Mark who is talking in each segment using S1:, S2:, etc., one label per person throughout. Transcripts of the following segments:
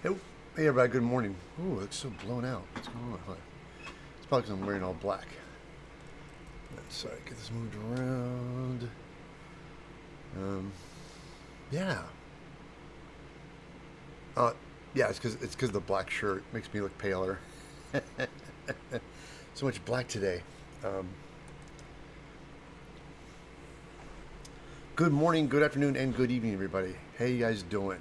S1: Hey, hey everybody, good morning. Ooh, it looks so blown out. What's going on? It's probably because I'm wearing all black. Sorry, get this moved around. Um, yeah. Uh, yeah, it's because the black shirt makes me look paler. So much black today. Um, Good morning, good afternoon, and good evening, everybody. How you guys doing?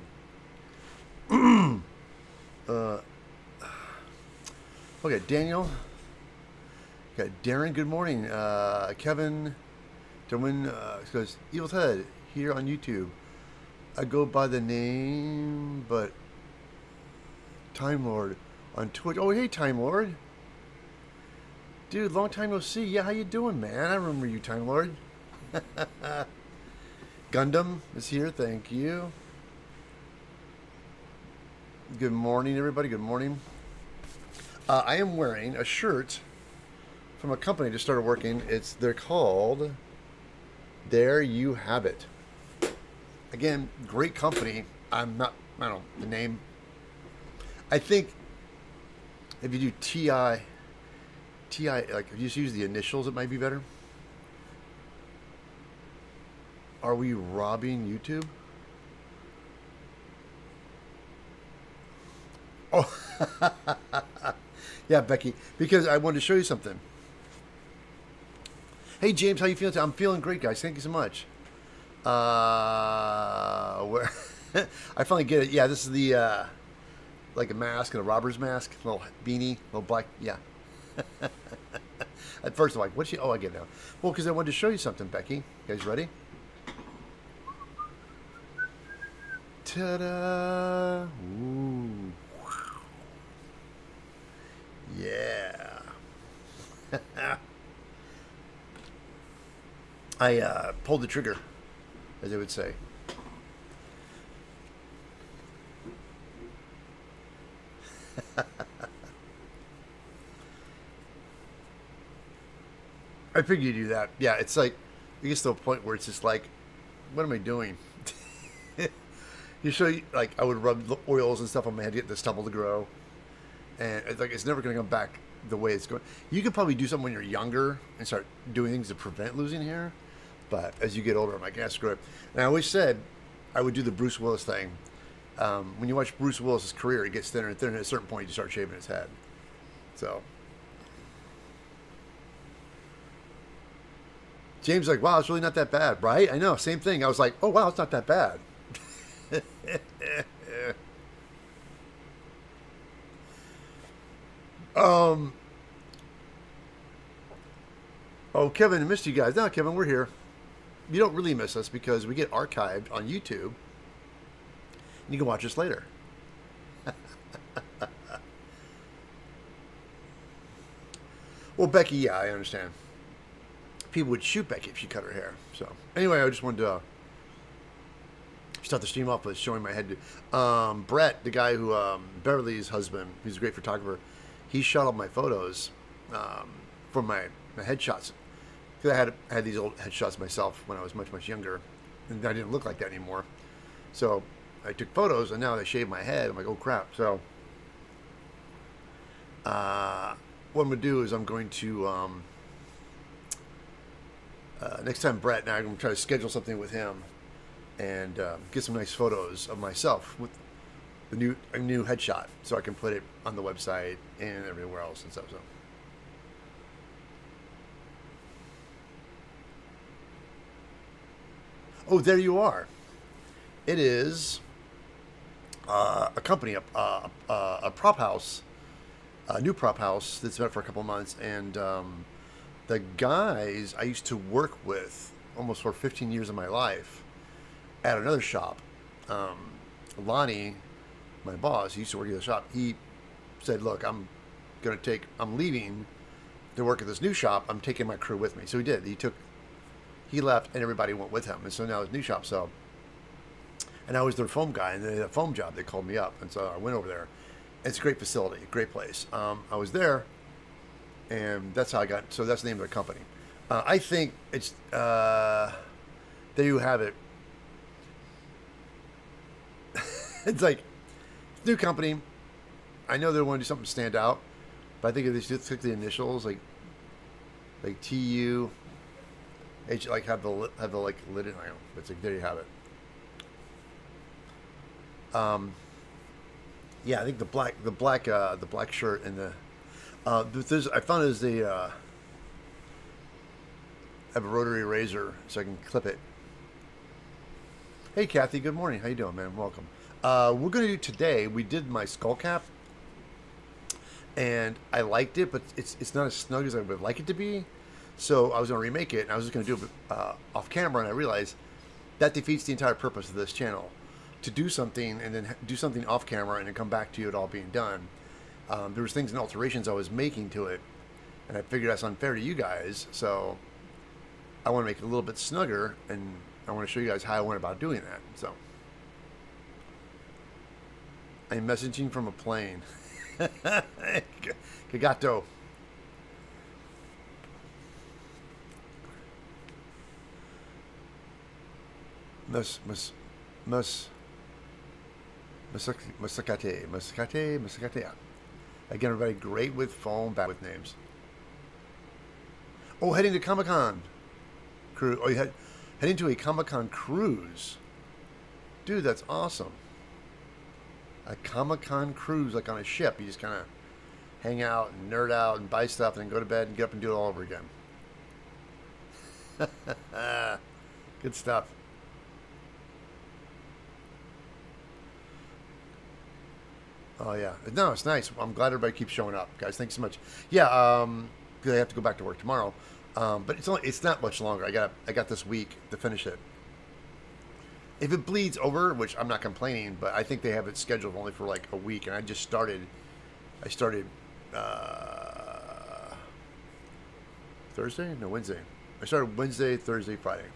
S1: Uh, okay, Daniel. Got Darren. Good morning. Kevin. Gentlemen, goes Evil's Head here on YouTube. I go by the name, but Time Lord on Twitch. Oh, hey, Time Lord, dude, long time no see. Yeah, how you doing, man? I remember you, Time Lord. Gundam is here. Thank you. Good morning, everybody. Good morning. I am wearing a shirt from a company that just started working. They're called There You Have It. Again, great company. I don't know the name. I think if you do like if you just use the initials, it might be better. Are we robbing YouTube? Oh, yeah, Becky. Because I wanted to show you something. Hey, James, how you feeling? I'm feeling great, guys. Thank you so much. Where I finally get it. Yeah, this is the like a mask and a robber's mask, little beanie, little black. Yeah. At first, I'm like, what's she? Oh, I get it now. Well, because I wanted to show you something, Becky. You guys ready? Ta-da! Ooh. Yeah. I pulled the trigger, as they would say. I figured you do that. Yeah, it's like it gets to a point where it's just like, what am I doing? You show like I would rub oils and stuff on my head to get the stubble to grow, and it's like it's never going to come back the way it's going. You could probably do something when you're younger and start doing things to prevent losing hair, but as you get older, I'm like, yeah, screw it. And I always said I would do the Bruce Willis thing. When you watch Bruce Willis's career, he gets thinner and thinner. And at a certain point, you start shaving his head. So James like, wow, it's really not that bad, right? I know, same thing. I was like, oh wow, it's not that bad. um. Oh, Kevin, I missed you guys. No, Kevin, we're here. You don't really miss us because we get archived on YouTube, and you can watch us later. Well, Becky, yeah, I understand. People would shoot Becky if she cut her hair. So anyway, I just wanted to start the stream off with showing my head. Brett, the guy who Beverly's husband, he's a great photographer. He shot all my photos for my headshots. Because I had these old headshots myself when I was much younger, and I didn't look like that anymore. So I took photos, and now they shaved my head. I'm like, oh crap! So what I'm gonna do is I'm going to next time Brett and I'm gonna try to schedule something with him and get some nice photos of myself with the new headshot, so I can put it on the website and everywhere else and stuff. So. Oh, there you are. It is a company, a prop house, a new prop house that's been up for a couple of months, and the guys I used to work with almost for 15 years of my life at another shop. Lonnie, my boss, he used to work at the shop. He said, "Look, I'm leaving to work at this new shop. I'm taking my crew with me." So he did. He left, and everybody went with him. And so now it's new shop. So, and I was their foam guy, and they had a foam job. They called me up, and so I went over there. It's a great facility, great place. I was there, and that's how I got. So that's the name of the company. I think it's there. You have it. It's like New company. I know they want to do something to stand out, but I think if they just click the initials, like TU, H, like have the like lit in. I don't know. It's like there you have it. Yeah, I think the black shirt and the there's I found is the have a rotary razor so I can clip it. Hey Kathy, good morning. How you doing, man? Welcome. We're gonna do today. We did my skull cap, and I liked it, but it's not as snug as I would like it to be. So I was gonna remake it, and I was just gonna do it off camera, and I realized that defeats the entire purpose of this channel. To do something and then do something off camera and then come back to you it all being done. There was things and alterations I was making to it, and I figured that's unfair to you guys. So I want to make it a little bit snugger, and I want to show you guys how I went about doing that. So I'm messaging from a plane. Cagato. Masakate. Again, everybody, great with foam, bad with names. Oh, heading to Comic-Con cruise. Oh, heading to a Comic-Con cruise. Dude, that's awesome. A Comic-Con cruise, like on a ship. You just kind of hang out and nerd out and buy stuff and then go to bed and get up and do it all over again. Good stuff. Oh yeah, no, it's nice. I'm glad everybody keeps showing up, guys. Thanks so much. Yeah, because I have to go back to work tomorrow, but it's not much longer. I got this week to finish it. If it bleeds over, which I'm not complaining, but I think they have it scheduled only for like a week, and I started Thursday? No, Wednesday. I started Wednesday, Thursday, Friday.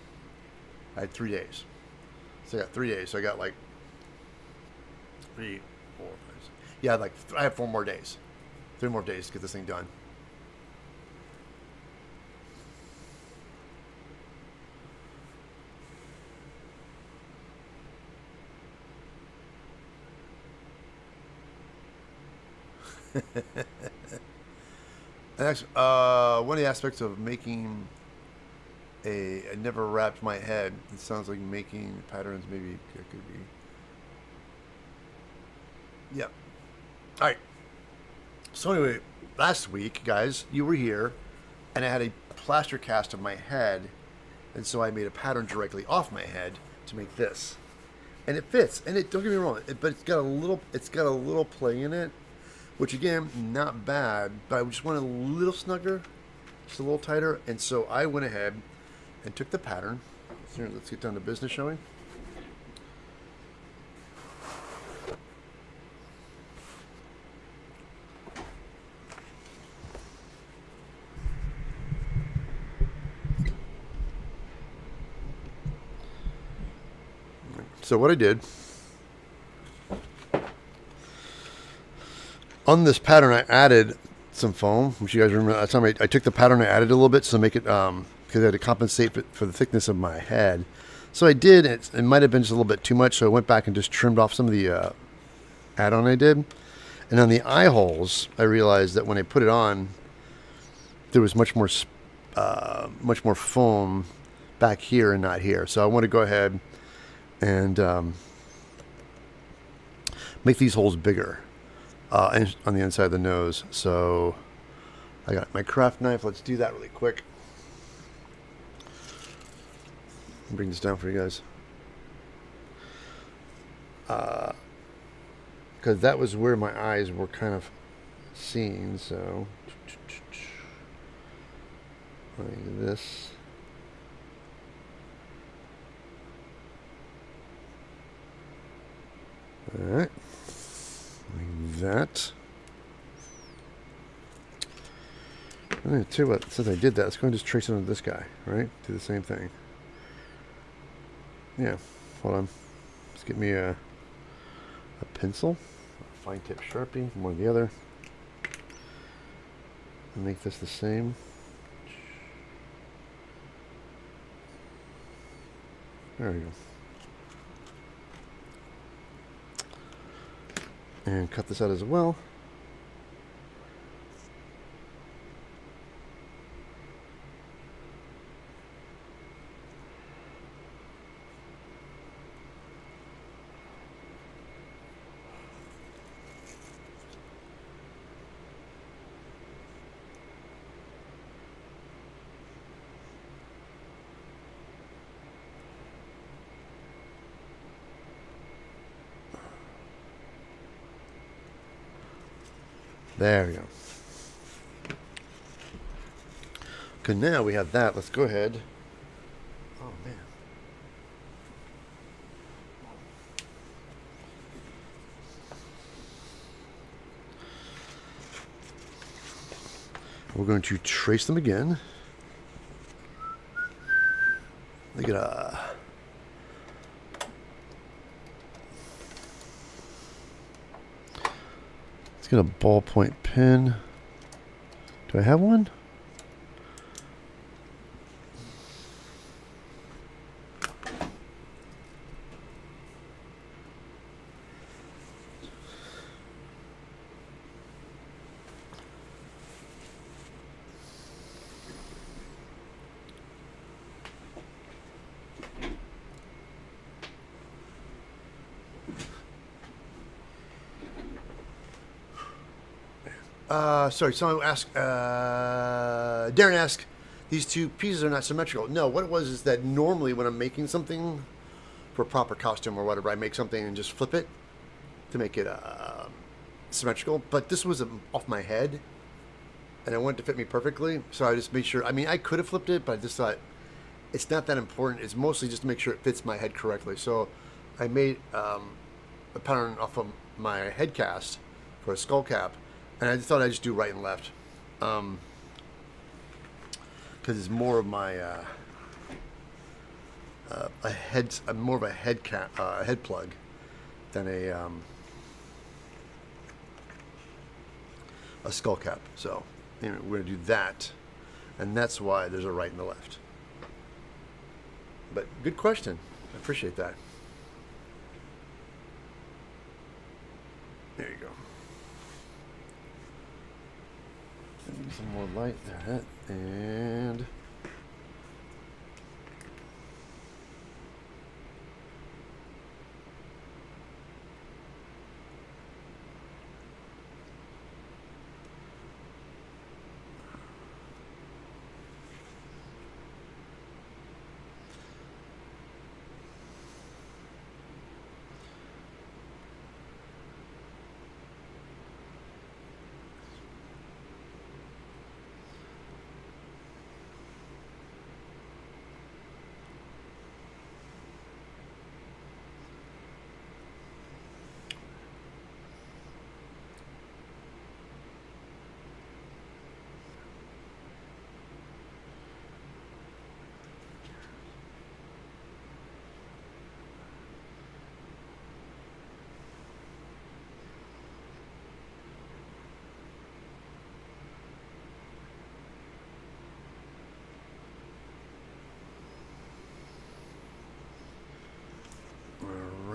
S1: I had 3 days, so I got 3 days. So I got like 3, 4, 5, 6. Yeah, like I have 4 more days, 3 more days to get this thing done. And actually, one of the aspects of making I never wrapped my head. It sounds like making patterns. Maybe it could be. Yep. All right. So anyway, last week, guys, you were here, and I had a plaster cast of my head, and so I made a pattern directly off my head to make this, and it fits. And it, don't get me wrong, but it's got a little play in it, which again, not bad. But I just want a little snugger, just a little tighter, and so I went ahead and took the pattern. Here, let's get down to business, shall we? So what I did on this pattern, I added some foam, which you guys remember that time I took the pattern, I added a little bit to make it because I had to compensate for the thickness of my head. So I did. It might have been just a little bit too much, so I went back and just trimmed off some of the add-on I did. And on the eye holes, I realized that when I put it on, there was much more foam back here and not here. So I want to go ahead and make these holes bigger on the inside of the nose. So I got my craft knife. Let's do that really quick. Bring this down for you guys. Because that was where my eyes were kind of seen. So like this. All right, like that. I'm going to tell you what, since I did that, let's go and just trace it on this guy, right? Do the same thing. Yeah, hold on. Let's get me a pencil, a fine tip Sharpie, one or the other. And make this the same. There we go. And cut this out as well. There we go. Okay, now we have that. Let's go ahead. Oh, man. We're going to trace them again. Look at let's get a ballpoint pen. Do I have one? Sorry, someone asked, Darren asked, these two pieces are not symmetrical. No, what it was is that normally when I'm making something for a proper costume or whatever, I make something and just flip it to make it symmetrical. But this was off my head, and I wanted to fit me perfectly, so I just made sure. I mean, I could have flipped it, but I just thought it's not that important. It's mostly just to make sure it fits my head correctly. So I made a pattern off of my head cast for a skull cap. And I thought I'd just do right and left, because it's more of my more of a head cap, head plug, than a skull cap. So anyway, we're gonna do that, and that's why there's a right and a left. But good question. I appreciate that. There you go. Some more light there, and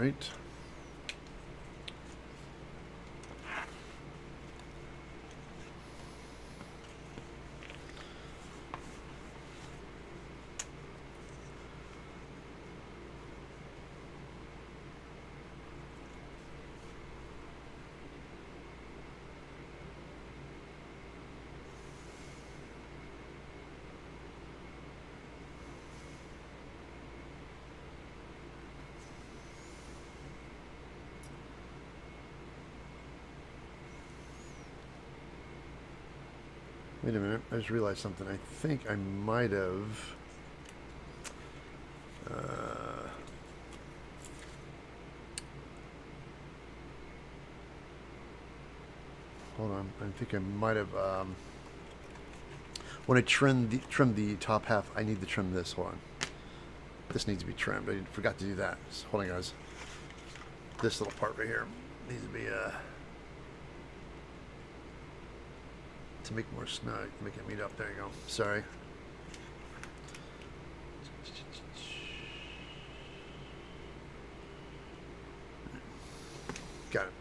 S1: right. Wait a minute, I just realized something. I think I might have... hold on, I think I might have... when I trim the top half, I need to trim this. Hold on. This needs to be trimmed. I forgot to do that. So, hold on, guys. This little part right here needs to be... to make more snug, make it meet up. There you go. Sorry. Got it.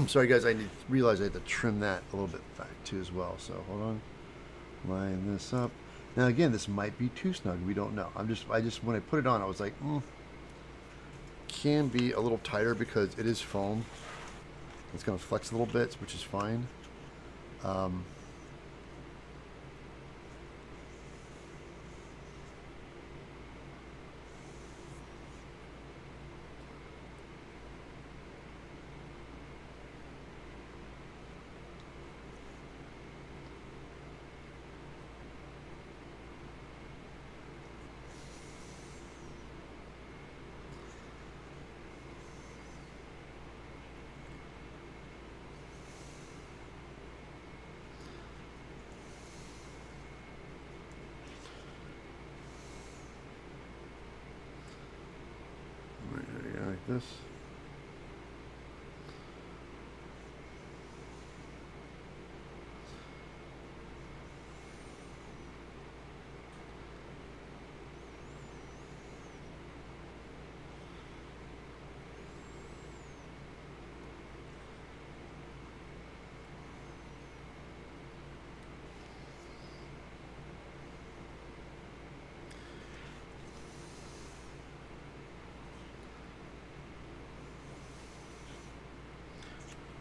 S1: Sorry guys, I realized I had to trim that a little bit back too as well. So hold on, line this up. Now again, this might be too snug. We don't know. I just when I put it on, I was like, can be a little tighter because it is foam. It's going to flex a little bit, which is fine. Like this.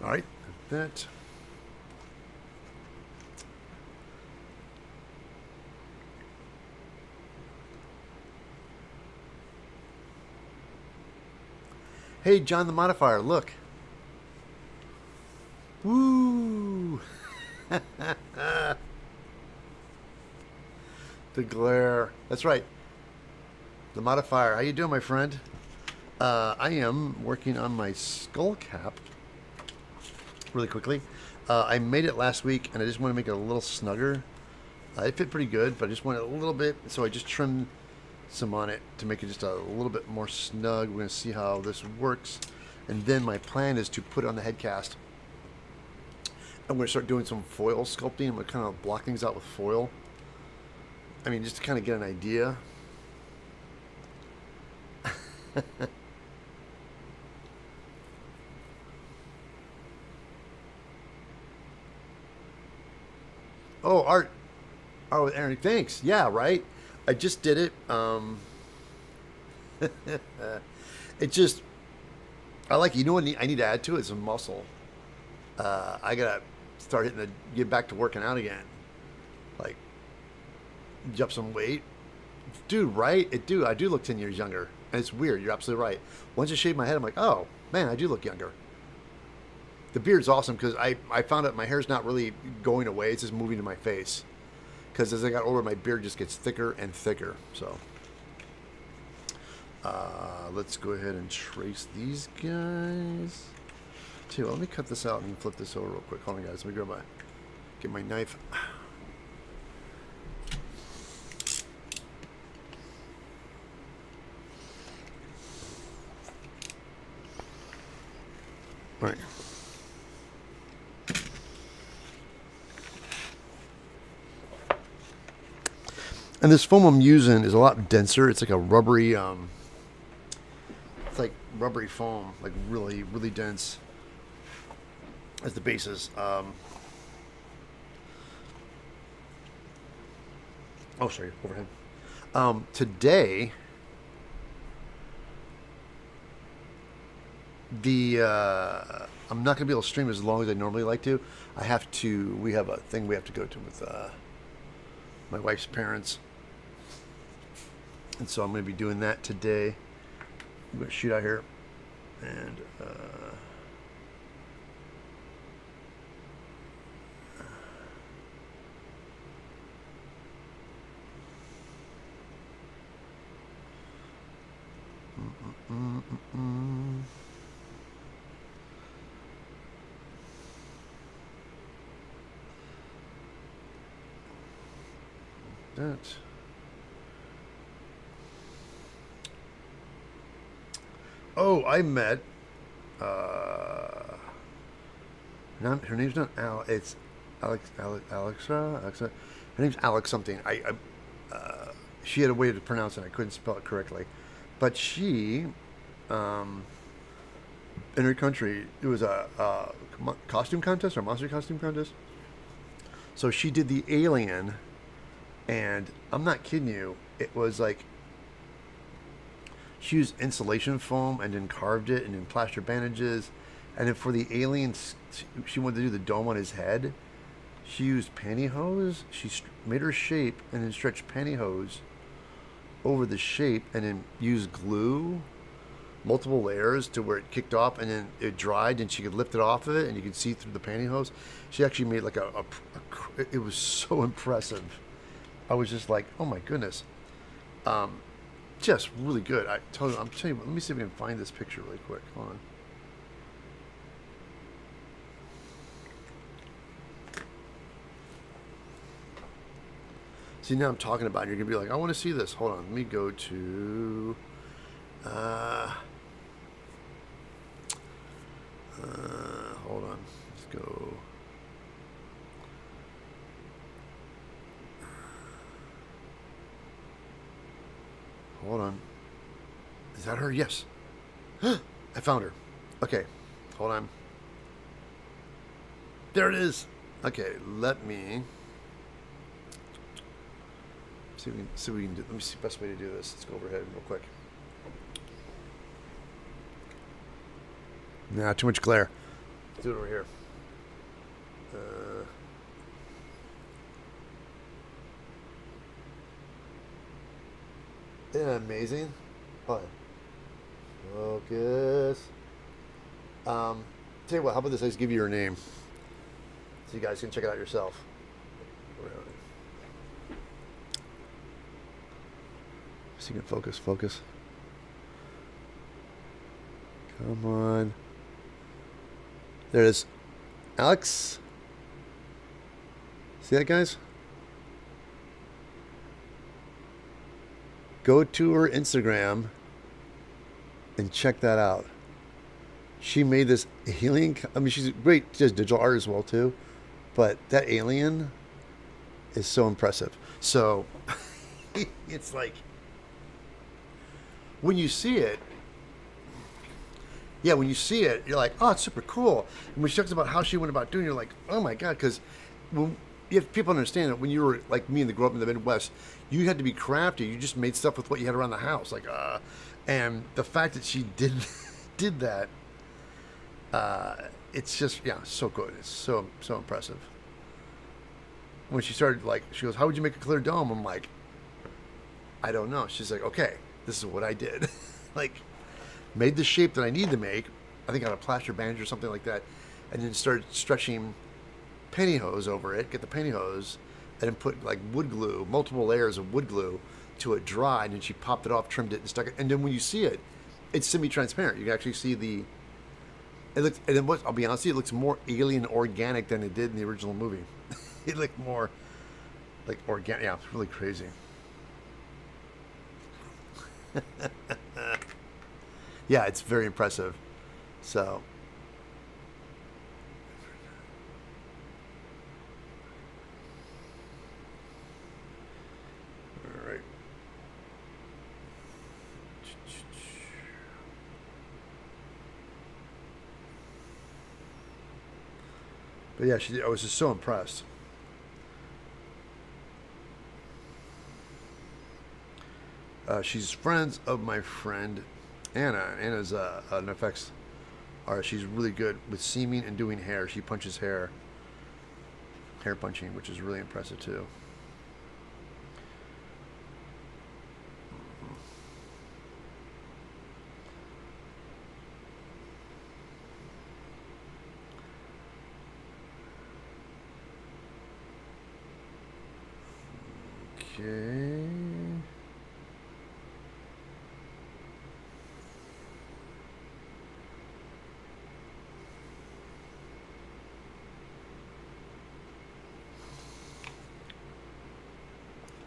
S1: All right, that. Hey, John the Modifier, look. Woo! The glare. That's right. The Modifier. How you doing, my friend? I am working on my skull cap really quickly. I made it last week, and I just want to make it a little snugger. It fit pretty good, but I just want it a little bit, so I just trimmed some on it to make it just a little bit more snug. We're going to see how this works, and then my plan is to put it on the head cast. I'm going to start doing some foil sculpting. I'm going to kind of block things out with foil. I mean, just to kind of get an idea. Oh, art. Oh, Aaron, thanks. Yeah, right. I just did it. It just, I like. You know what I need to add to it? Some muscle. I gotta start get back to working out again. Like, jump some weight, dude. Right? I do look 10 years younger, and it's weird. You're absolutely right. Once I shave my head, I'm like, oh man, I do look younger. The beard's awesome because I found out my hair's not really going away. It's just moving to my face. Because as I got older, my beard just gets thicker and thicker. So let's go ahead and trace these guys. Too. Let me cut this out and flip this over real quick. Hold on, guys. Let me get my knife. All right. And this foam I'm using is a lot denser. It's like a rubbery, it's like rubbery foam, like really, really dense as the bases. Oh, sorry, overhead. Today, I'm not going to be able to stream as long as I normally like to. We have a thing we have to go to with my wife's parents. And so I'm going to be doing that today. I'm going to shoot out here. And that. Oh, I met. Her name's not Al. It's Alexa. Her name's Alex something. She had a way to pronounce it. I couldn't spell it correctly, but she in her country. It was a costume contest or monster costume contest. So she did the alien, and I'm not kidding you. It was like she used insulation foam and then carved it and then plaster bandages. And then for the aliens, she wanted to do the dome on his head. She used pantyhose. She made her shape and then stretched pantyhose over the shape and then used glue, multiple layers to where it kicked off and then it dried and she could lift it off of it and you could see through the pantyhose. She actually made like it was so impressive. I was just like, oh my goodness. Just really good. I'm telling you, let me see if I can find this picture really quick. Hold on. See, now I'm talking about it. You're going to be like, I want to see this. Hold on. Let me go to... hold on. Let's go... Hold on. Is that her? Yes. I found her. Okay. Hold on. There it is. Okay, let me... See what we can do. Let me see the best way to do this. Let's go overhead real quick. Nah, too much glare. Let's do it over here. Isn't that amazing? Hold on. Focus. Tell you what, how about this? I just give you your name. So you guys can check it out yourself. So you can focus. Come on. There it is. Alex. See that, guys? Go to her Instagram and check that out. She made this alien. I mean, she's a great, she does digital art as well too. But that alien is so impressive. So it's like when you see it, when you see it, you're like, oh, it's super cool. And when she talks about how she went about doing it, you're like, oh my God, because when you have people understand that when you were like me and grew up in the Midwest, you had to be crafty. You just made stuff with what you had around the house, and the fact that she did that, it's just so good. It's so impressive. When she started, she goes, "How would you make a clear dome?" I'm like, I don't know. She's like, okay, this is what I did. Made the shape that I need to make, I think on a plaster bandage or something like that, and then started stretching pantyhose over it, get the pantyhose, and then put wood glue, multiple layers of wood glue to it dry, and then she popped it off, trimmed it, and stuck it. And then when you see it, it's semi-transparent. You can actually see it looks, and then I'll be honest with you, it looks more alien organic than it did in the original movie. It looked more organic. Yeah, it's really crazy. Yeah, it's very impressive. So, all right. But yeah, I was just so impressed. She's friends of my friend Anna. Anna's an effects artist. She's really good with seaming and doing hair. She punches hair punching, which is really impressive too. Okay.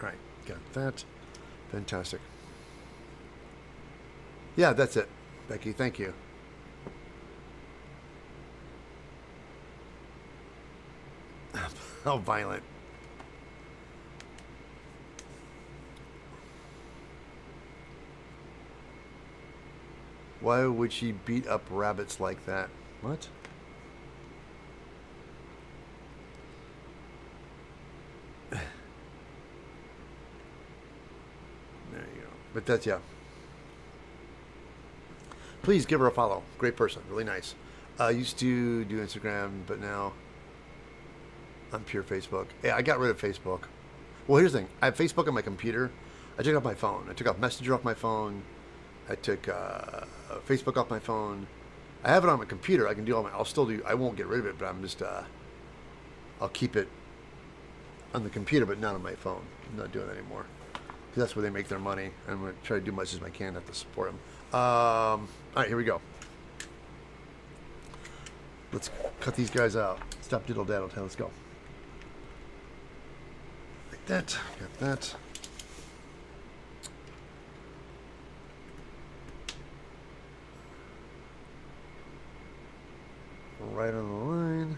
S1: All right, got that. Fantastic. Yeah, that's it, Becky. Thank you. How violent. Why would she beat up rabbits like that? What? There you go. But that's, yeah. Please give her a follow. Great person. Really nice. Used to do Instagram, but now I'm pure Facebook. Yeah, I got rid of Facebook. Well, here's the thing. I have Facebook on my computer. I took off my phone. I took off Messenger off my phone. I took Facebook off my phone. I have it on my computer. I can do all my. I'll still do. I won't get rid of it, but I'm just. I'll keep it on the computer, but not on my phone. I'm not doing that anymore because that's where they make their money. I'm going to try to do as much as I can not to support them. All right, here we go. Let's cut these guys out. Stop diddle daddle. Let's go. Like that. Got that. Right on the line.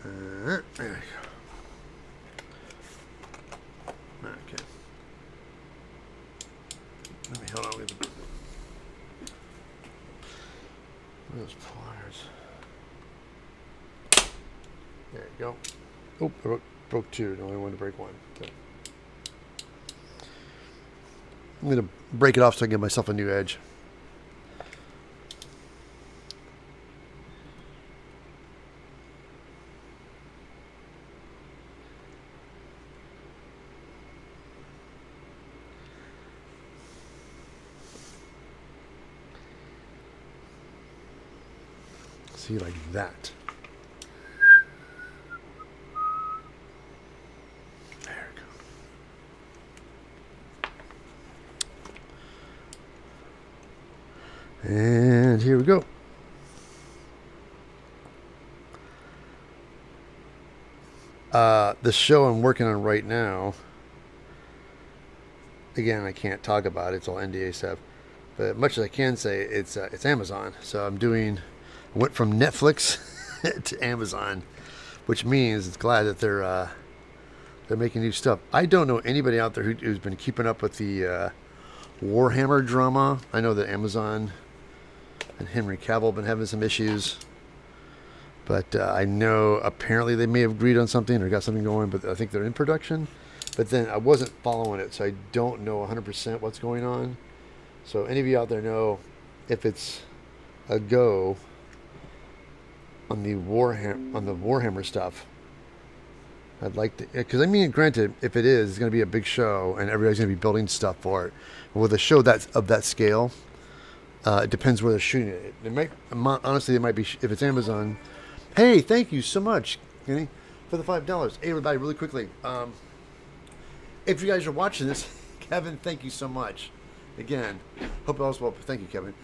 S1: There we go. Okay. Let me hold on with those pliers. There you go. Oh, I broke two. I only wanted to break one. Okay. I'm going to break it off so I can give myself a new edge. See, like that. There we go. And here we go. The show I'm working on right now, again, I can't talk about it. It's all NDA stuff. But much as I can say, it's Amazon. So I went from Netflix to Amazon, which means it's glad that they're making new stuff. I don't know anybody out there who's been keeping up with the Warhammer drama. I know that Amazon and Henry Cavill have been having some issues. But I know apparently they may have agreed on something or got something going, but I think they're in production. But then I wasn't following it, so I don't know 100% what's going on. So any of you out there know if it's a go on the Warhammer stuff. I'd like to, because I mean, granted, if it is, it's going to be a big show and everybody's going to be building stuff for it. And with a show that's of that scale, it depends where they're shooting it. It might, honestly, it might be if it's Amazon. Hey, thank you so much, Kenny, for the $5. Hey, everybody, really quickly. If you guys are watching this, Kevin, thank you so much. Again, hope all is well. Thank you, Kevin.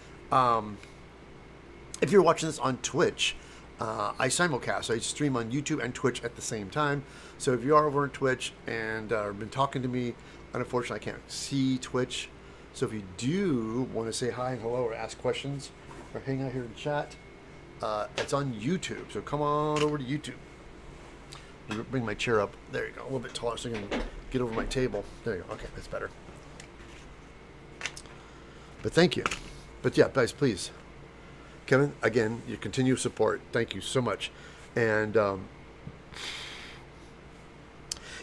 S1: If you're watching this on Twitch, I simulcast. I stream on YouTube and Twitch at the same time. So if you are over on Twitch and been talking to me, unfortunately, I can't see Twitch. So if you do want to say hi and hello or ask questions or hang out here and chat, it's on YouTube. So come on over to YouTube. Bring my chair up. There you go. A little bit taller so I can get over my table. There you go. Okay, that's better. But thank you. But yeah, guys, please. Kevin, again, your continued support. Thank you so much. And I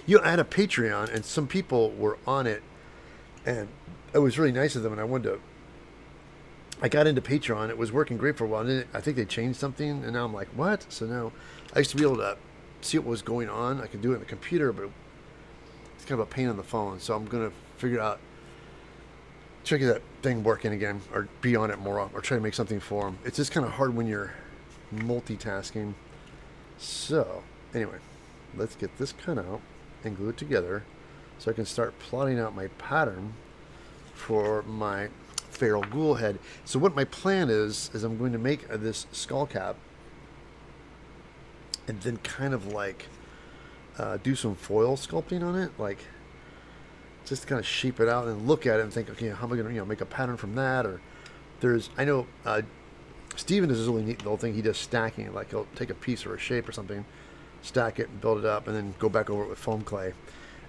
S1: had a Patreon, and some people were on it, and it was really nice of them, and I got into Patreon. It was working great for a while, and then I think they changed something, and now I'm like, what? So now I used to be able to see what was going on. I could do it on the computer, but it's kind of a pain on the phone. So I'm going to figure out, try to get that thing working again, or be on it more, or try to make something for them. It's just kind of hard when you're multitasking. So anyway, let's get this cut out and glue it together so I can start plotting out my pattern for my feral ghoul head. So what my plan is I'm going to make this skull cap and then kind of like do some foil sculpting on it, like just kind of shape it out and look at it and think, okay, how am I going to make a pattern from that? Or I know Steven does this really neat little thing. He does stacking, like he'll take a piece or a shape or something, stack it and build it up, and then go back over it with foam clay.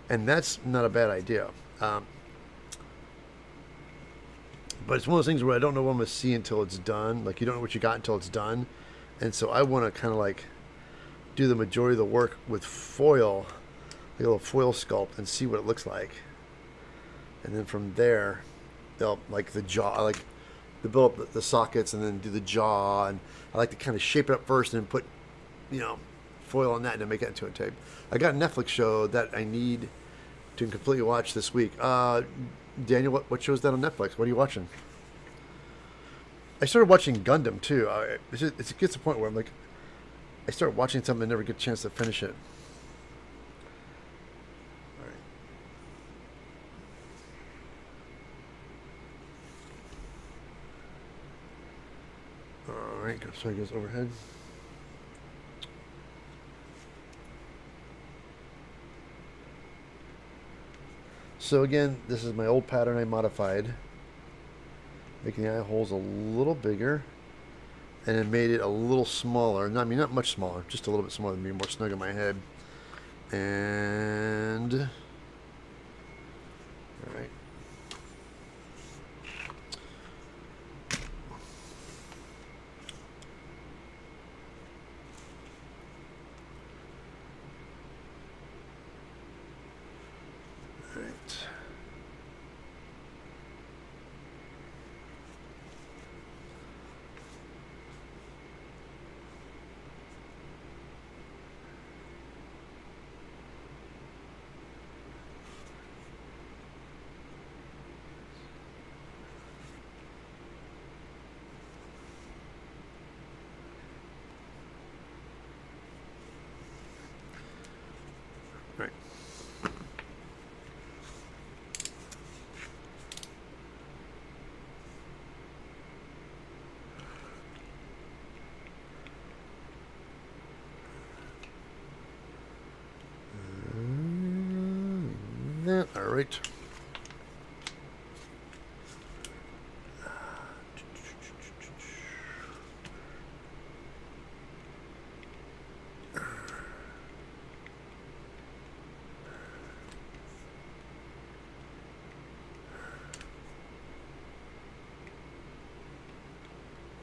S1: And that's not a bad idea. But it's one of those things where I don't know what I'm going to see until it's done. Like, you don't know what you got until it's done. And so I want to kind of like do the majority of the work with foil, like a little foil sculpt, and see what it looks like. And then from there, they'll like the jaw, I like to build up the sockets and then do the jaw. And I like to kind of shape it up first and then put, you know, foil on that and then make it into a tape. I got a Netflix show that I need to completely watch this week. Daniel, what show is that on Netflix? What are you watching? I started watching Gundam too. It gets to the point where I'm like, I start watching something and never get a chance to finish it. All right, so it goes overhead. So again, this is my old pattern I modified, making the eye holes a little bigger, and then made it a little smaller. I mean, not much smaller, just a little bit smaller to be more snug in my head. And all right. Right. That, all right.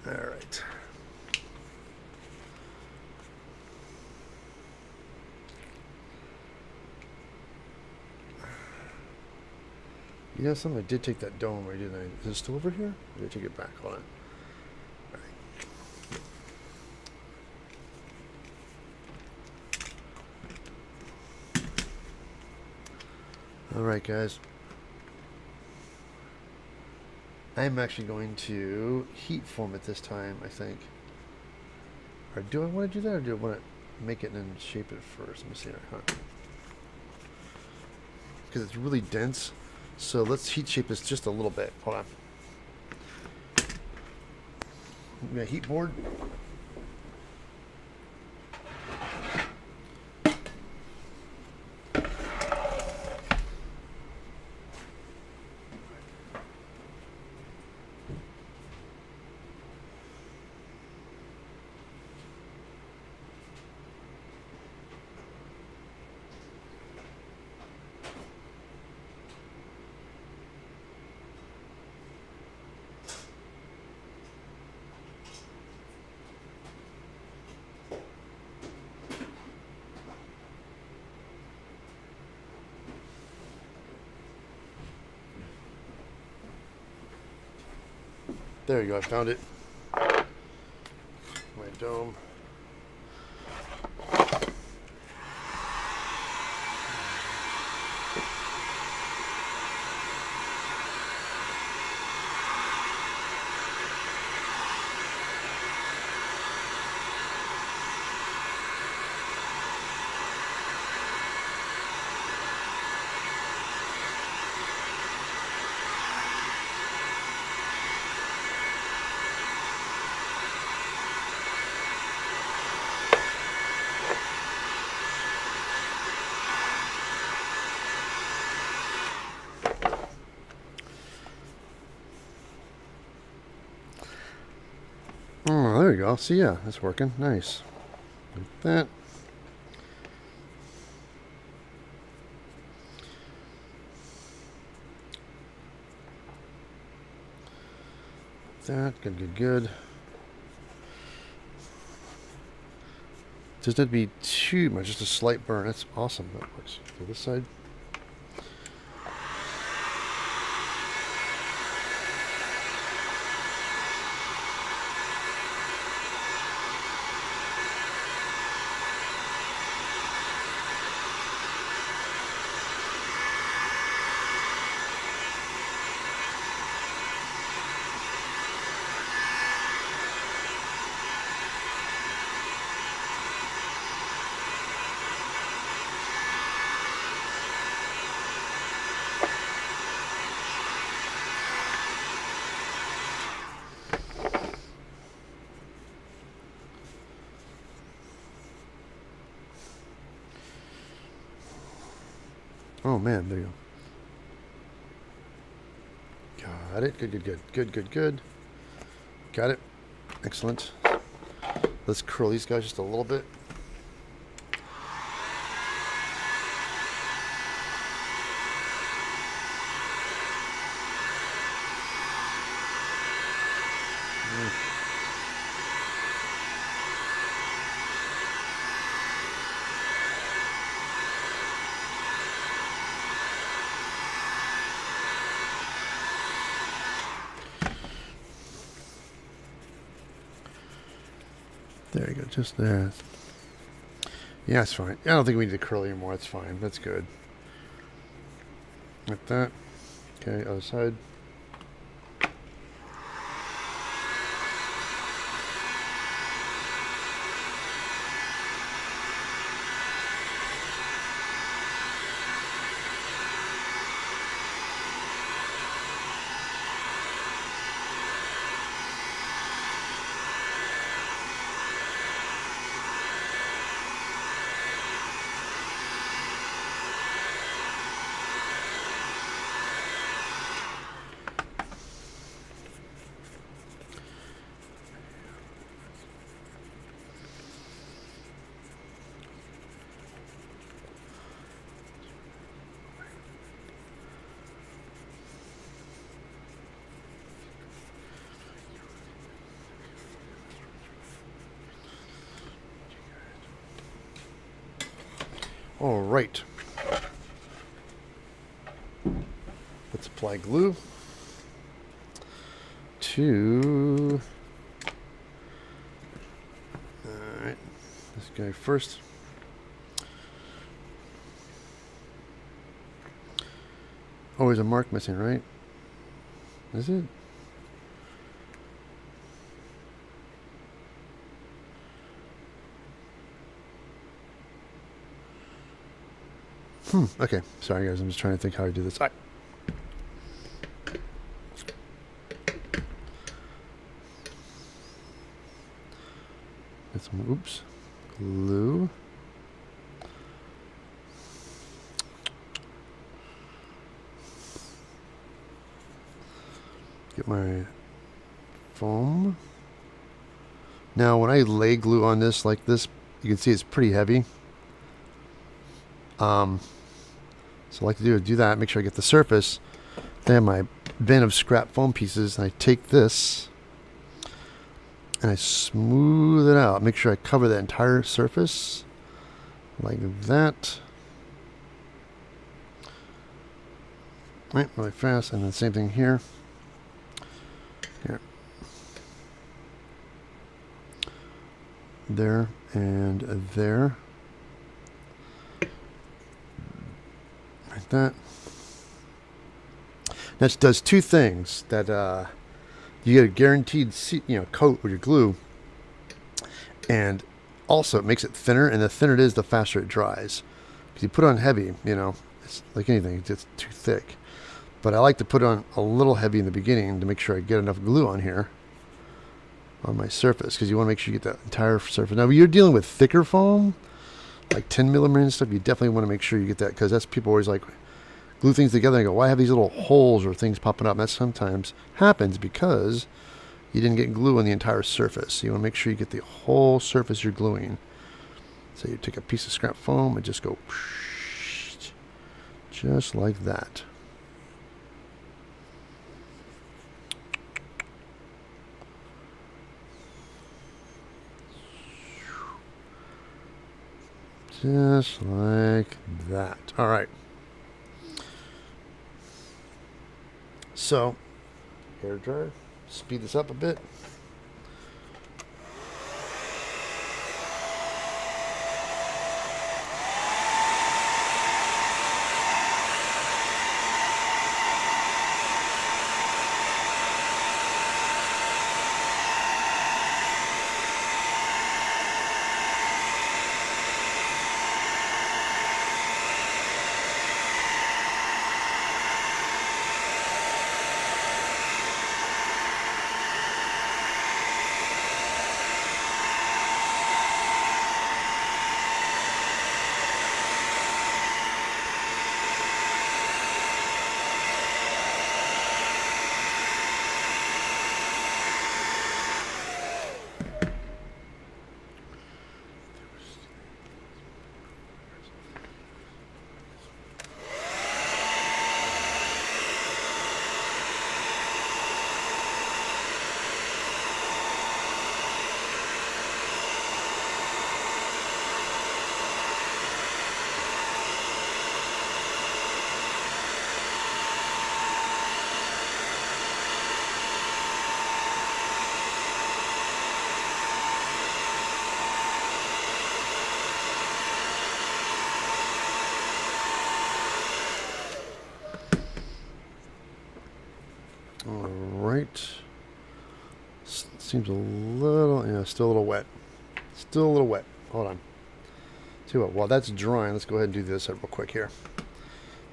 S1: All right. You know something? I did take that dome away, didn't I? Is it still over here? Or did I take it back? Hold on. All right, guys. I'm actually going to heat form it this time, I think. Or do I want to do that, or do I want to make it and then shape it first? Let me see. Because it's really dense. So let's heat shape this just a little bit. Hold on. We got a heat board. There you go, I found it. My dome. Oh, there you go. See, yeah, that's working. Nice. Like that. That. Good, good, good. Doesn't have to be too much, just a slight burn. That's awesome. That works. To this side. Oh man, there you go. Got it. Good, good, good. Good, good, good. Got it. Excellent. Let's curl these guys just a little bit. There you go, just there. Yeah, it's fine. I don't think we need to curl anymore. It's fine. That's good. Like that. Okay, other side. All right. Let's apply glue to, all right, this guy first. Oh, there's a mark missing, right? Is it? Okay. Sorry, guys. I'm just trying to think how I do this. All right. Get some, oops, glue. Get my foam. Now, when I lay glue on this like this, you can see it's pretty heavy. So I like to do that, make sure I get the surface. Then I have my bin of scrap foam pieces, and I take this and I smooth it out. Make sure I cover the entire surface like that. Right, really fast, and then same thing here. Here. There and there. Like that. That does two things. That you get a guaranteed coat with your glue, and also it makes it thinner. And the thinner it is, the faster it dries. Because you put on heavy, it's like anything; it's just too thick. But I like to put on a little heavy in the beginning to make sure I get enough glue on here on my surface, because you want to make sure you get the entire surface. Now, when you're dealing with thicker foam, like 10 millimeter and stuff, you definitely want to make sure you get that, because that's people always like glue things together and go, why have these little holes or things popping up? And that sometimes happens because you didn't get glue on the entire surface. So you want to make sure you get the whole surface you're gluing. So you take a piece of scrap foam and just go just like that. Just like that. All right. So, hair dryer. Speed this up a bit. All right. Seems a little, yeah, still a little wet. Still a little wet. Hold on. See what? While that's drying, let's go ahead and do this real quick here.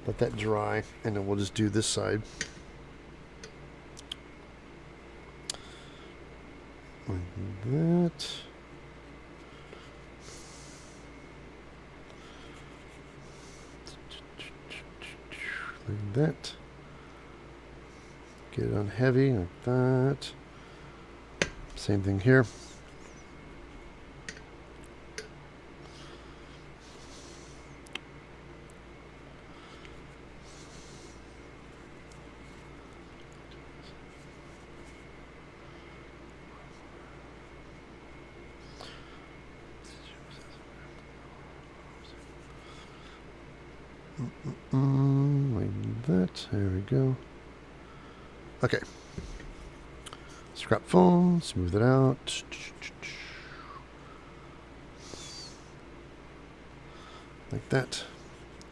S1: Let that dry, and then we'll just do this side. Like that. Like that. Get it on heavy, like that. Same thing here. Like that. There we go. Okay. Scrap foam, smooth it out. Like that.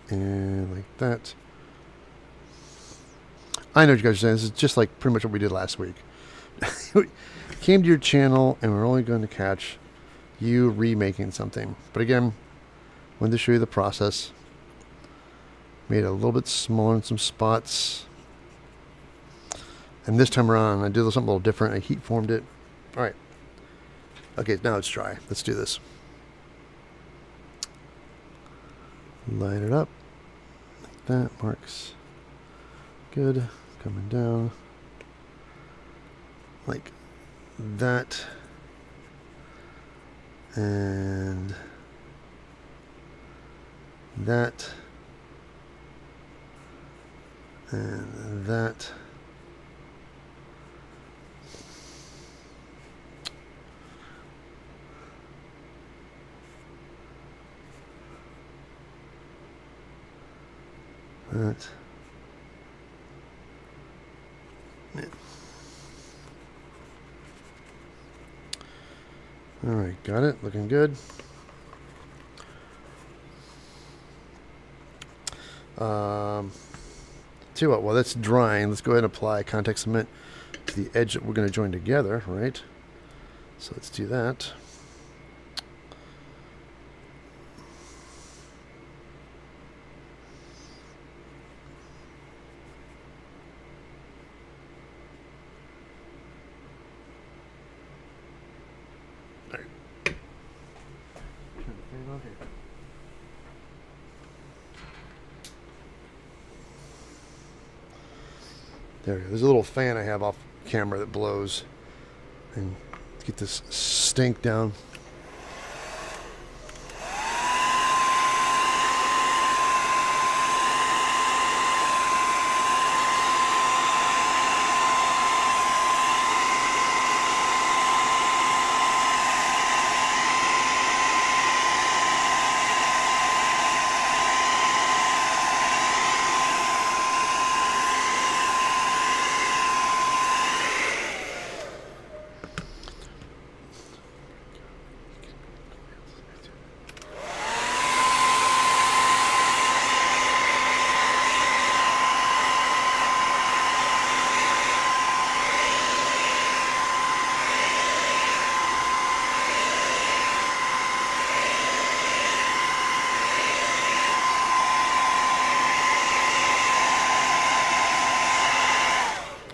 S1: And like that. I know what you guys are saying. This is just like pretty much what we did last week. We came to your channel and we're only going to catch you remaking something. But again, wanted to show you the process. Made it a little bit smaller in some spots. And this time around, I did something a little different. I heat formed it. All right. Okay, now it's dry. Let's do this. Line it up. Like that. Marks. Good. Coming down. Like that. And that. And that. That. Yeah. All right, got it. Looking good. Tell you what, while that's drying, let's go ahead and apply contact cement to the edge that we're going to join together, right? So let's do that. There we go. There's a little fan I have off camera that blows. And get this stink down.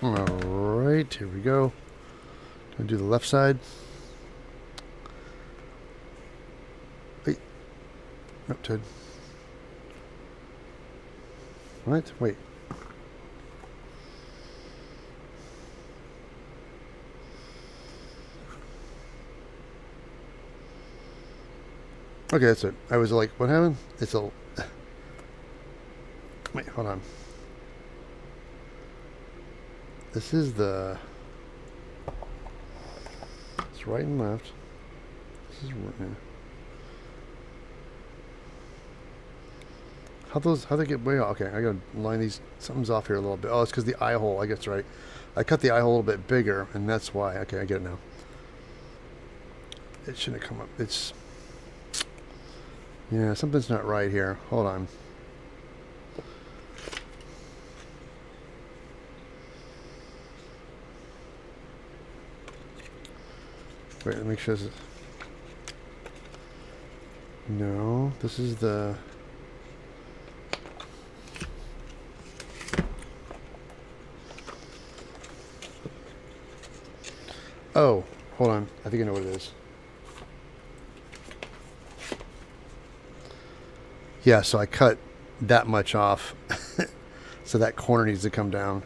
S1: Alright, here we go. Gonna do the left side. Wait. Nope, Ted. What? Wait. Okay, that's it. I was like, what happened? It's a... Wait, hold on. This is the... It's right and left. This is... Yeah. How they get way off? Okay, I gotta line these... Something's off here a little bit. Oh, it's because the eye hole. I guess right. I cut the eye hole a little bit bigger, and that's why. Okay, I get it now. It shouldn't have come up. It's... Yeah, something's not right here. Hold on. Wait, let me make sure this is... No, this is the... Oh, hold on. I think I know what it is. Yeah, so I cut that much off. So that corner needs to come down.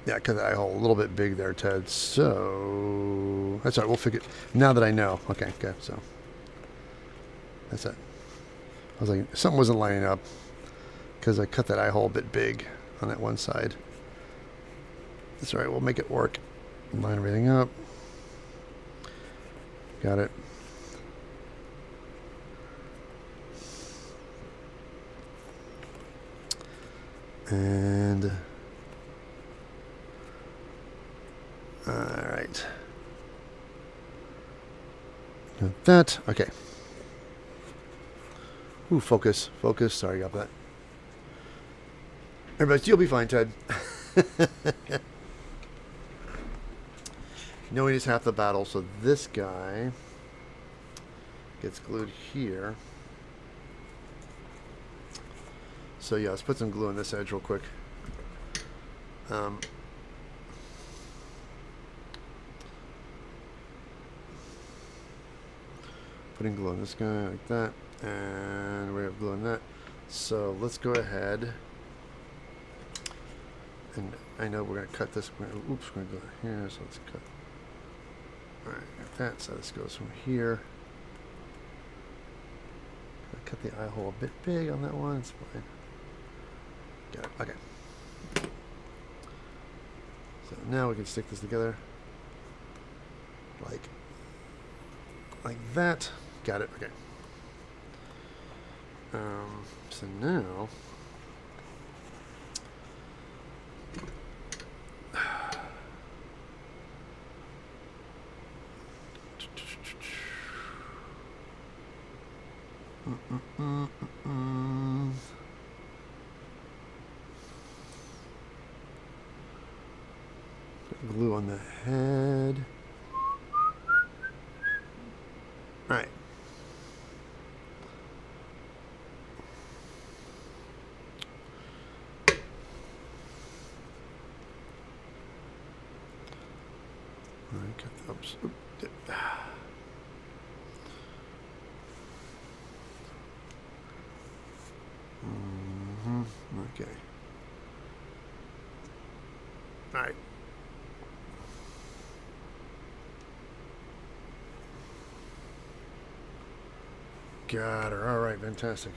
S1: Yeah, I cut the eye hole a little bit big there, Ted. So that's all right. We'll figure it now that I know. Okay, good. So that's it. I was like, something wasn't lining up because I cut that eye hole a bit big on that one side. That's all right. We'll make it work. Line everything up. Got it. And all right. Got that. Okay. Ooh, focus. Focus. Sorry about that. Everybody, you'll be fine, Ted. Knowing is half the battle, so this guy gets glued here. So yeah, let's put some glue on this edge real quick. Putting glue on this guy like that, and we have glue on that. So let's go ahead, and I know we're going to cut this. Oops, we're going to go here, so let's cut. All right, like that. So this goes from here. Cut the eye hole a bit big on that one. It's fine. Got it. Okay. So now we can stick this together like that. Got it. Okay. So now glue on the head. All right. Oops. Okay. All right. Got her. All right, fantastic.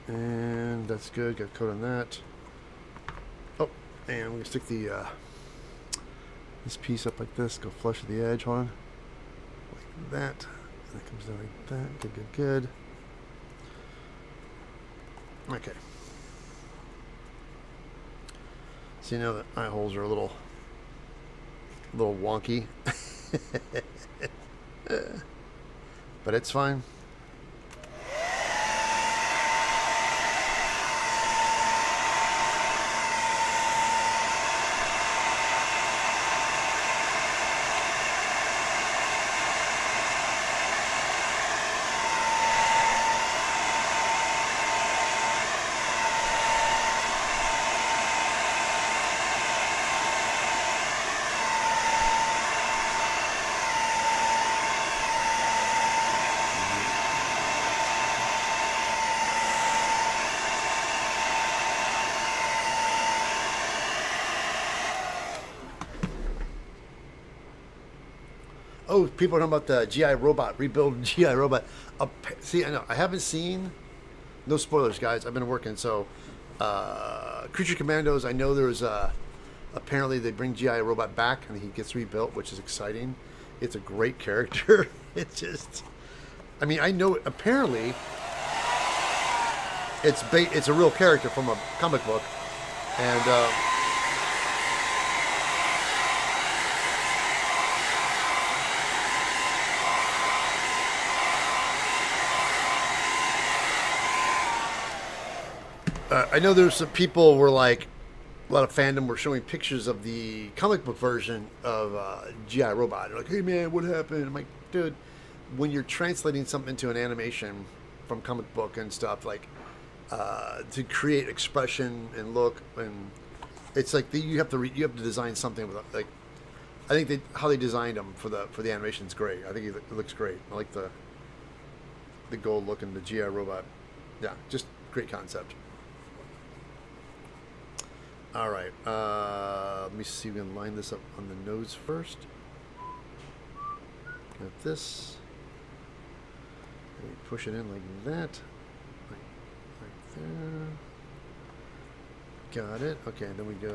S1: And that's good. Got coat on that. Oh, and we're gonna stick the this piece up like this. Go flush with the edge. Hold on. Like that. And it comes down like that. Good, good, good. Okay. So you know that eye holes are a little wonky. But it's fine. Oh, people are talking about the GI robot, rebuild GI robot. See, I know I haven't seen. No spoilers, guys. I've been working. So, Creature Commandos. I know there's apparently they bring GI robot back and he gets rebuilt, which is exciting. It's a great character. It's just, I mean, I know apparently it's a real character from a comic book, and I know there's some people were like, a lot of fandom were showing pictures of the comic book version of GI Robot. They're like, hey man, what happened? I'm like, dude, when you're translating something into an animation from comic book and stuff, like to create expression and look, and it's like you have to design something with like, I think how they designed them for the animation is great. I think it looks great. I like the gold look and the GI Robot. Yeah, just great concept. All right, let me see if we can line this up on the nose first. Got this. And we push it in like that. Like there. Got it. Okay, then we go.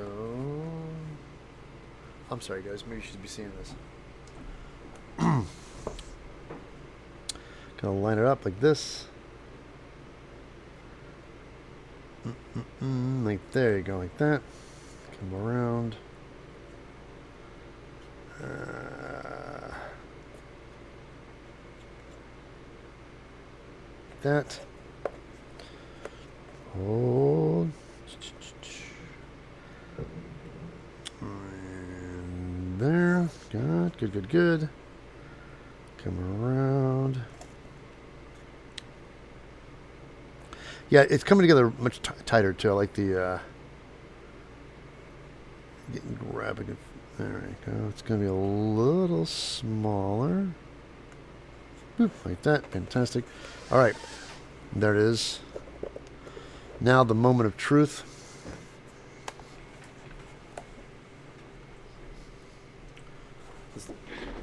S1: I'm sorry, guys. Maybe you should be seeing this. Gonna line it up like this. Like there you go, like that. Come around. That. Hold. And there. Good. Come around. Yeah, it's coming together much tighter too. I like the grabbing it. There we go. It's going to be a little smaller. Boop, like that. Fantastic. All right, there it is. Now the moment of truth.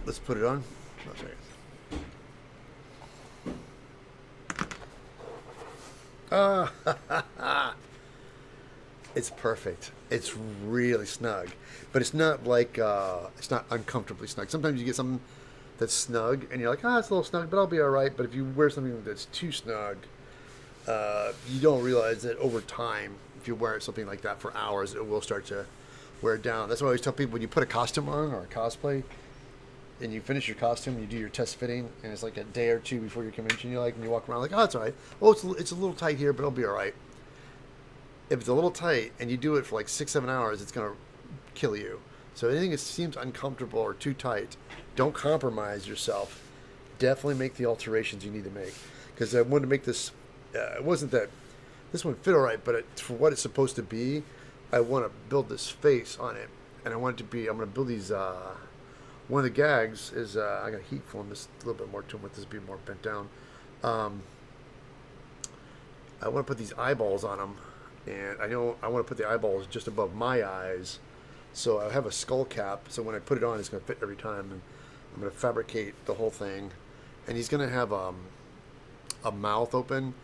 S1: Let's put it on. Oh, sorry. It's perfect. It's really snug, but it's not like it's not uncomfortably snug. Sometimes you get something that's snug, and you're like, it's a little snug, but I'll be all right. But if you wear something that's too snug, you don't realize that over time, if you wear something like that for hours, it will start to wear down. That's why I always tell people when you put a costume on or a cosplay, and you finish your costume, you do your test fitting, and it's like a day or two before your convention, and you walk around like, it's all right. Oh, it's a little tight here, but it'll be all right. If it's a little tight and you do it for like 6-7 hours, it's going to kill you. So anything that seems uncomfortable or too tight, don't compromise yourself. Definitely make the alterations you need to make. Because I wanted to make this, it wasn't that this one fit all right, but for what it's supposed to be, I want to build this face on it. And I want it to be, I'm going to build these, one of the gags is, I got to heat form this a little bit more to them with this being more bent down. I want to put these eyeballs on them. And I know I want to put the eyeballs just above my eyes. So I have a skull cap. So when I put it on, it's going to fit every time. And I'm going to fabricate the whole thing. And he's going to have a mouth open.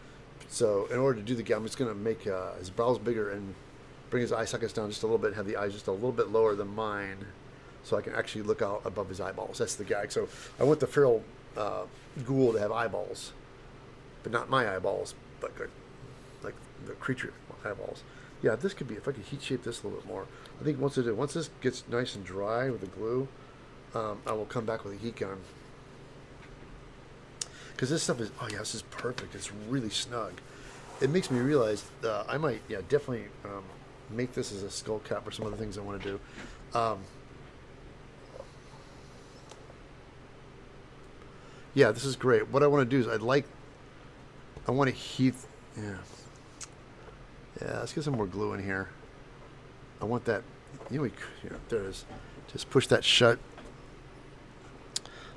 S1: So in order to do the gag, I'm just going to make his brows bigger and bring his eye sockets down just a little bit. And have the eyes just a little bit lower than mine. So I can actually look out above his eyeballs. That's the gag. So I want the feral ghoul to have eyeballs. But not my eyeballs. But like the creature eyeballs. Yeah, this could be, if I could heat shape this a little bit more. I think once this gets nice and dry with the glue, I will come back with a heat gun. Because this stuff is, this is perfect. It's really snug. It makes me realize I might, definitely make this as a skull cap or some other things I want to do. Yeah, this is great. What I want to do is I want to heat, Yeah, let's get some more glue in here. I want that, there it is. Just push that shut.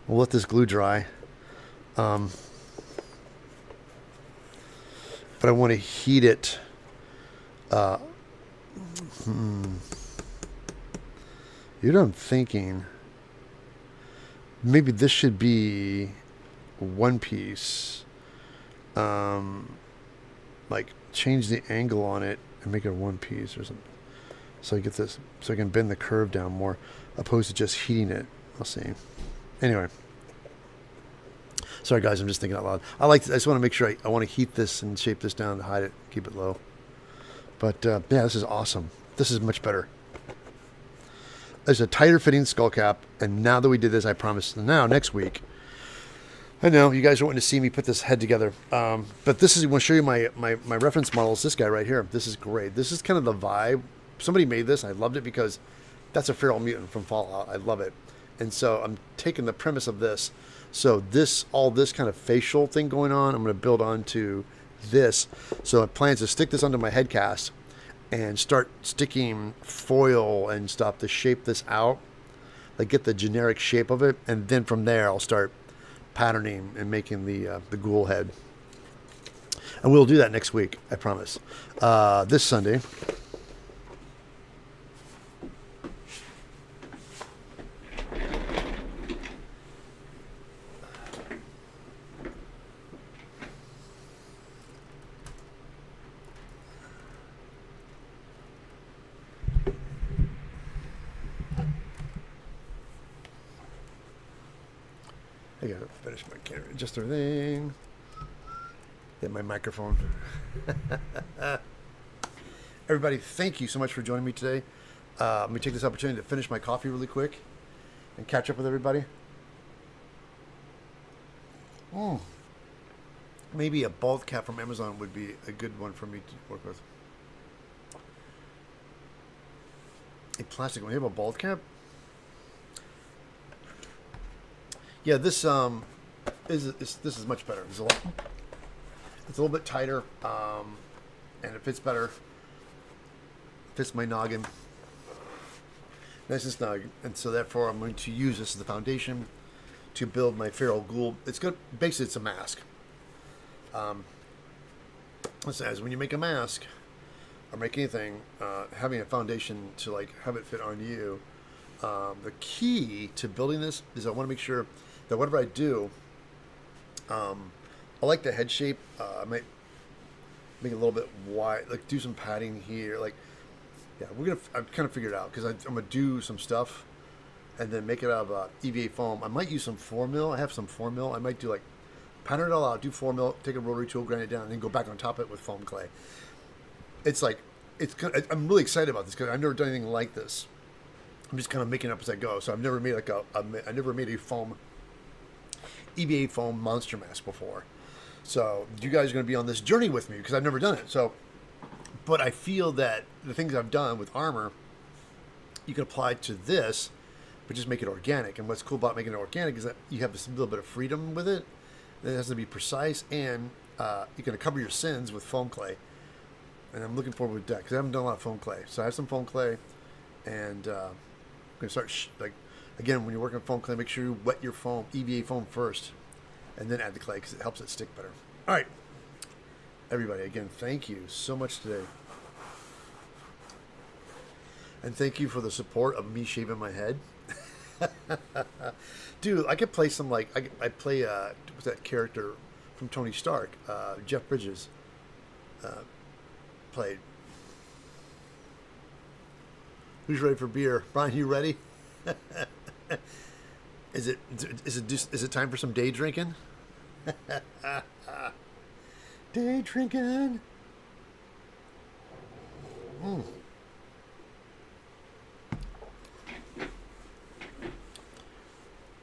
S1: We'll let this glue dry. But I want to heat it. You know what I'm thinking? maybe this should be one piece. Um, like change the angle on it and make it one piece or something. So I get this, so I can bend the curve down more, opposed to just heating it. I'll see. Anyway, sorry guys, I'm just thinking out loud. I just want to make sure I want to heat this and shape this down to hide it, keep it low. But yeah, this is awesome. This is much better. There's a tighter fitting skull cap, and now that we did this, I promise. Now next week, I know you guys are wanting to see me put this head together, but this is. I want to show you my reference model. Is this guy right here? This is great. This is kind of the vibe. Somebody made this. I loved it because that's a feral mutant from Fallout. I love it, and so I'm taking the premise of this. So all this kind of facial thing going on, I'm going to build onto this. So I plan to stick this onto my head cast and start sticking foil and stuff to shape this out, like get the generic shape of it, and then from there I'll start patterning and making the ghoul head. And we'll do that next week, I promise. This Sunday. I gotta finish my camera, just everything. Hit my microphone. Everybody, thank you so much for joining me today. Let me take this opportunity to finish my coffee really quick and catch up with everybody. Maybe a bald cap from Amazon would be a good one for me to work with. A plastic one. You have a bald cap? Yeah, this is much better. It's a little bit tighter, and it fits better. Fits my noggin. Nice and snug, and so therefore I'm going to use this as the foundation to build my feral ghoul. It's good. Basically, it's a mask. As when you make a mask or make anything, having a foundation to like have it fit on you. The key to building this is I want to make sure that whatever I do, I like the head shape. I might make it a little bit wide, like do some padding here. Like, yeah, I've kind of figured it out because I'm gonna do some stuff and then make it out of EVA foam. I might use some 4mm. I have some 4mm. I might do like pattern it all out, do 4mm, take a rotary tool, grind it down, and then go back on top of it with foam clay. It's like I'm really excited about this because I've never done anything like this. I'm just kind of making it up as I go. So I've never made I never made a EVA foam monster mask before. So you guys are going to be on this journey with me because I've never done it. So, but I feel that the things I've done with armor, you can apply to this, but just make it organic. And what's cool about making it organic is that you have this little bit of freedom with it. It has to be precise, and you're going to cover your sins with foam clay. And I'm looking forward to that because I haven't done a lot of foam clay. So I have some foam clay, and I'm going to start again, when you're working with foam clay, make sure you wet your foam, EVA foam first, and then add the clay because it helps it stick better. All right, everybody, again, thank you so much today. And thank you for the support of me shaving my head. Dude, I could play some, like, I play, what's that character from Tony Stark? Jeff Bridges played. Who's ready for beer? Brian, you ready? Is it time for some day drinking? Day drinking. All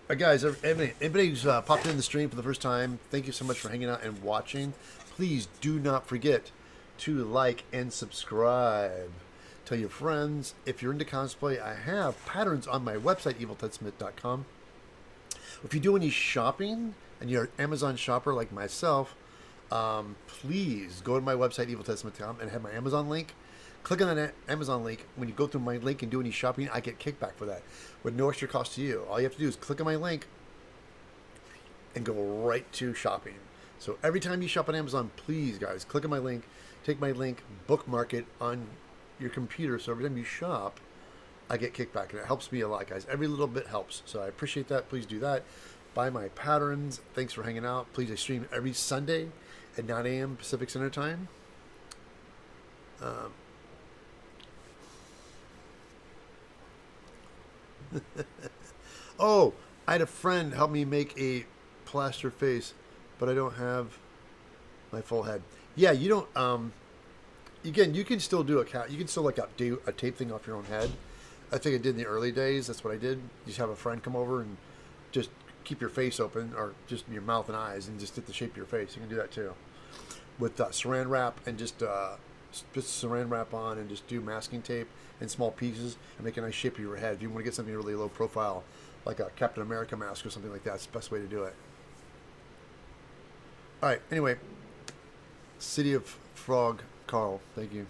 S1: right, guys, anybody who's popped in the stream for the first time, thank you so much for hanging out and watching. Please do not forget to like and subscribe. Tell your friends. If you're into cosplay, I have patterns on my website, eviltedsmith.com. If you do any shopping and you're an Amazon shopper like myself, please go to my website, eviltedsmith.com, and have my Amazon link. Click on that Amazon link. When you go through my link and do any shopping, I get kickback for that with no extra cost to you. All you have to do is click on my link and go right to shopping. So every time you shop on Amazon, please, guys, click on my link, take my link, bookmark it on your computer. So every time you shop, I get kickback, and it helps me a lot, guys. Every little bit helps, so I appreciate that. Please do that. Buy my patterns. Thanks for hanging out. Please, I stream every Sunday at 9 a.m. Pacific Standard Time. Oh, I had a friend help me make a plaster face, but I don't have my full head. Yeah, you don't. Again, you can still do a cat. You can still like do a tape thing off your own head. I think I did in the early days. That's what I did. You just have a friend come over and just keep your face open, or just your mouth and eyes, and just get the shape of your face. You can do that too with saran wrap, and just saran wrap on, and just do masking tape in small pieces and make a nice shape of your head. If you want to get something really low profile, like a Captain America mask or something like that, it's the best way to do it. All right. Anyway, City of Frog, Carl. Thank you.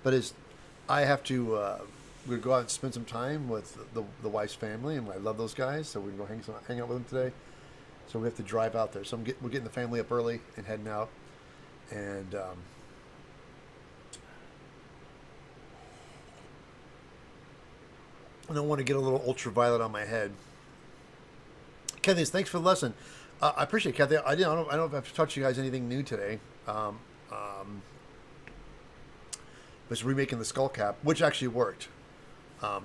S1: But I have to. We're gonna go out and spend some time with the wife's family, and I love those guys. So we're gonna go hang out with them today. So we have to drive out there. So we're getting the family up early and heading out, and I don't want to get a little ultraviolet on my head. Kathy, thanks for the lesson. I appreciate it, Kathy. I don't know if I've taught you guys anything new today. Was remaking the skull cap, which actually worked.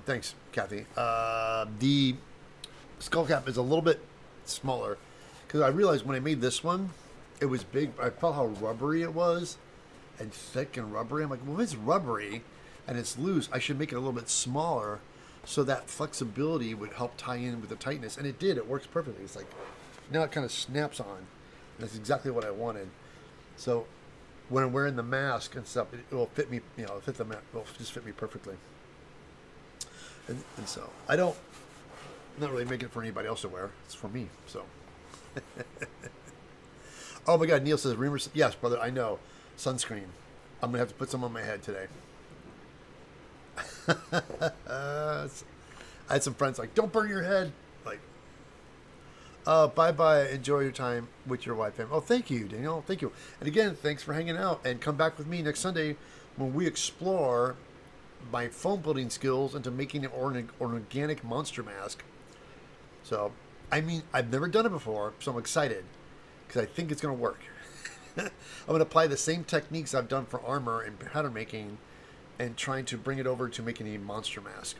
S1: Thanks, Kathy. The skull cap is a little bit smaller because I realized when I made this one, it was big. I felt how rubbery it was, and thick and rubbery. I'm like, well, if it's rubbery and it's loose, I should make it a little bit smaller so that flexibility would help tie in with the tightness. And it did. It works perfectly. It's like now it kind of snaps on. And that's exactly what I wanted. So when I'm wearing the mask and stuff, it will fit me. It'll just fit me perfectly. And so I'm not really making it for anybody else to wear. It's for me. So. Oh my God, Neil says, yes, brother, I know. Sunscreen. I'm going to have to put some on my head today. I had some friends like, don't burn your head. Like, bye-bye. Enjoy your time with your wife. Oh, thank you, Daniel. Thank you. And again, thanks for hanging out. And come back with me next Sunday when we explore my foam building skills into making an organic monster mask. So, I mean, I've never done it before, so I'm excited because I think it's going to work. I'm going to apply the same techniques I've done for armor and pattern making and trying to bring it over to making a monster mask.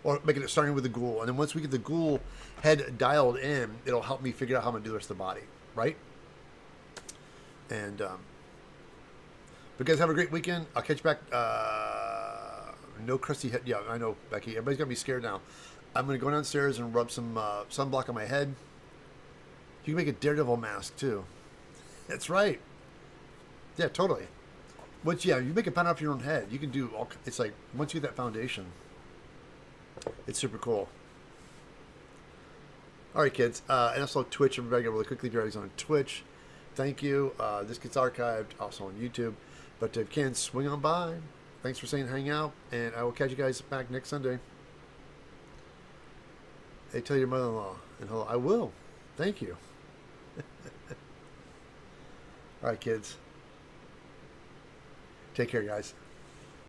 S1: Or making it starting with the ghoul. And then once we get the ghoul head dialed in, it'll help me figure out how I'm going to do the rest of the body. Right? And, but guys, have a great weekend. I'll catch you back. No crusty head. Yeah, I know, Becky. Everybody's going to be scared now. I'm going to go downstairs and rub some sunblock on my head. You can make a Daredevil mask, too. That's right. Yeah, totally. Which, yeah, you make a pattern off your own head. You can do all... It's like, once you get that foundation, it's super cool. All right, kids. And also Twitch. Everybody get really quickly. If you're already on Twitch, thank you. This gets archived also on YouTube. But if you can, swing on by. Thanks for saying hang out. And I will catch you guys back next Sunday. Hey, tell your mother-in-law. And hello. I will. Thank you. All right, kids. Take care, guys.